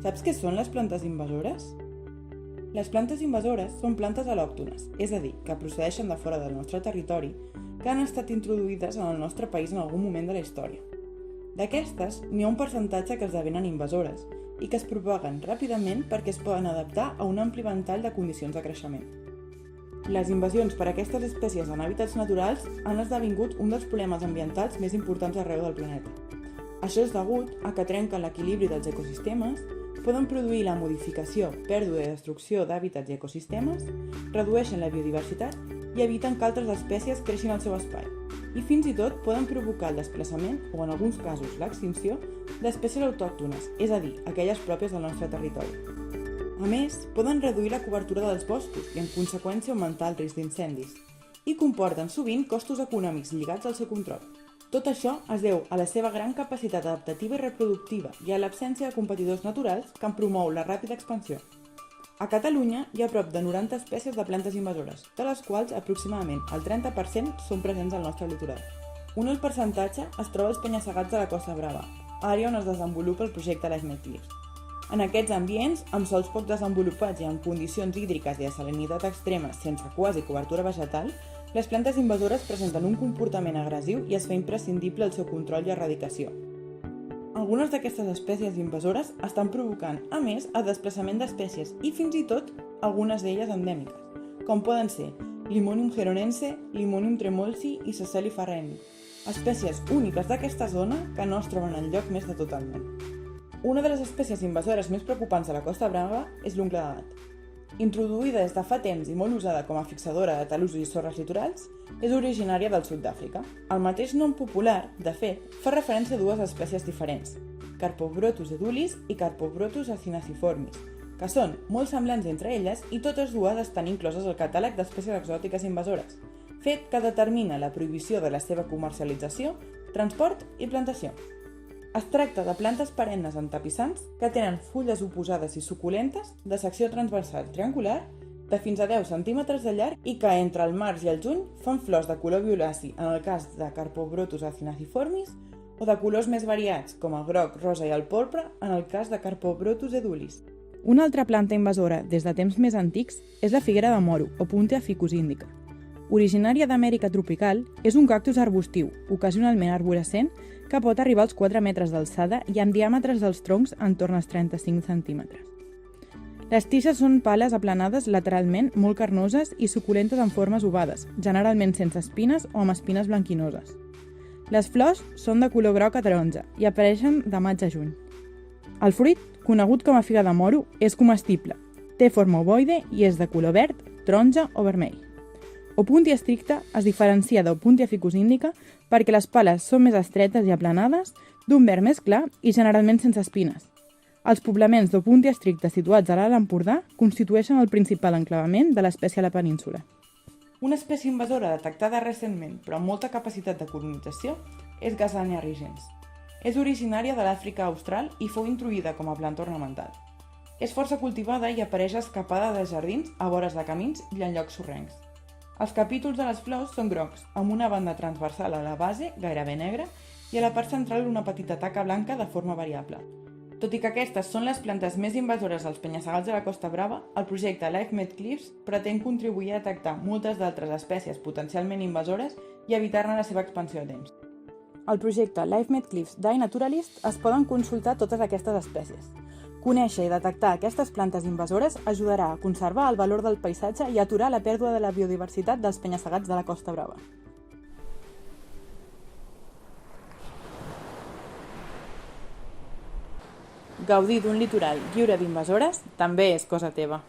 Saps què són les plantes invasores? Les plantes invasores són plantes al·lòctones, és a dir, que procedeixen de fora del nostre territori, que han estat introduïdes en el nostre país en algun moment de la història. D'aquestes, n'hi ha un percentatge que esdevenen invasores i que es propaguen ràpidament perquè es poden adaptar a un ampli ventall de condicions de creixement. Les invasions per aquestes espècies en hàbitats naturals han esdevingut un dels problemes ambientals més importants arreu del planeta. Això és degut a que trenquen l'equilibri dels ecosistemes, poden produir la modificació, pèrdua i destrucció d'hàbitats i ecosistemes, redueixen la biodiversitat i eviten que altres espècies creixin al seu espai. I fins i tot poden provocar el desplaçament o, en alguns casos, l'extinció d'espècies autòctones, és a dir, aquelles pròpies del nostre territori. A més, poden reduir la cobertura dels boscos i, en conseqüència, augmentar el risc d'incendis. I comporten sovint costos econòmics lligats al seu control. Tot això es deu a la seva gran capacitat adaptativa i reproductiva i a l'absència de competidors naturals que en promou la ràpida expansió. A Catalunya hi ha prop de 90 espècies de plantes invasores, de les quals aproximadament el 30% són presents al nostre litoral. Un alt percentatge es troba als penya-segats de la Costa Brava, àrea on es desenvolupa el projecte Life Med Cliffs. En aquests ambients, amb sòls poc desenvolupats i amb condicions hídriques i de salinitat extremes sense quasi cobertura vegetal, les plantes invasores presenten un comportament agressiu i es fa imprescindible el seu control i erradicació. Algunes d'aquestes espècies invasores estan provocant, a més, el desplaçament d'espècies i fins i tot algunes d'elles endèmiques, com poden ser Limonium heronense, Limonium tremolsi i Cecily farreni, espècies úniques d'aquesta zona que no es troben enlloc més de tot el món. Una de les espècies invasores més preocupants de la Costa Brava és l'uncle de gat. Introduïda des de fa temps i molt usada com a fixadora de talussos i sorres litorals, és originària del sud d'Àfrica. El mateix nom popular, de fet, fa referència a dues espècies diferents, Carpobrotus edulis i Carpobrotus acinaciformis, que són molt semblants entre elles i totes dues estan incloses al catàleg d'espècies exòtiques invasores, fet que determina la prohibició de la seva comercialització, transport i plantació. Es tracta de plantes perennes entapissants que tenen fulles oposades i suculentes de secció transversal triangular de fins a 10 cm de llarg i que entre el març i el juny fan flors de color violaci en el cas de Carpobrotus acinaciformis o de colors més variats com el groc, rosa i el porpra en el cas de Carpobrotus edulis. Una altra planta invasora des de temps més antics és la figuera de moro o Puntea ficus indica. Originària d'Amèrica tropical, és un cactus arbustiu, ocasionalment arborescent, que pot arribar als 4 metres d'alçada i amb diàmetres dels troncs en torn als 35 centímetres. Les tiges són pales aplanades lateralment, molt carnoses i suculentes en formes ovades, generalment sense espines o amb espines blanquinoses. Les flors són de color groc a taronja i apareixen de maig a juny. El fruit, conegut com a figa de moro, és comestible, té forma ovoide i és de color verd, taronja o vermell. Opuntia stricta es diferencia d'Opuntia ficus indica perquè les pales són més estretes i aplanades, d'un verd més clar i generalment sense espines. Els poblaments d'Opuntia stricta situats a l'Alt Empordà constitueixen el principal enclavament de l'espècie a la península. Una espècie invasora detectada recentment però amb molta capacitat de colonització és Gazania rigens. És originària de l'Àfrica austral i fou introduïda com a planta ornamental. És força cultivada i apareix escapada de jardins, a vores de camins i en llocs sorrencs. Els capítols de les flors són grocs, amb una banda transversal a la base, gairebé negra, i a la part central una petita taca blanca de forma variable. Tot i que aquestes són les plantes més invasores dels penya-segats de la Costa Brava, el projecte Life Med Cliffs pretén contribuir a detectar moltes d'altres espècies potencialment invasores i evitar-ne la seva expansió a temps. Al projecte Life Med Cliffs d'iNaturalist es poden consultar totes aquestes espècies. Conèixer i detectar aquestes plantes invasores ajudarà a conservar el valor del paisatge i aturar la pèrdua de la biodiversitat dels penya-segats de la Costa Brava. Gaudir d'un litoral lliure d'invasores també és cosa teva.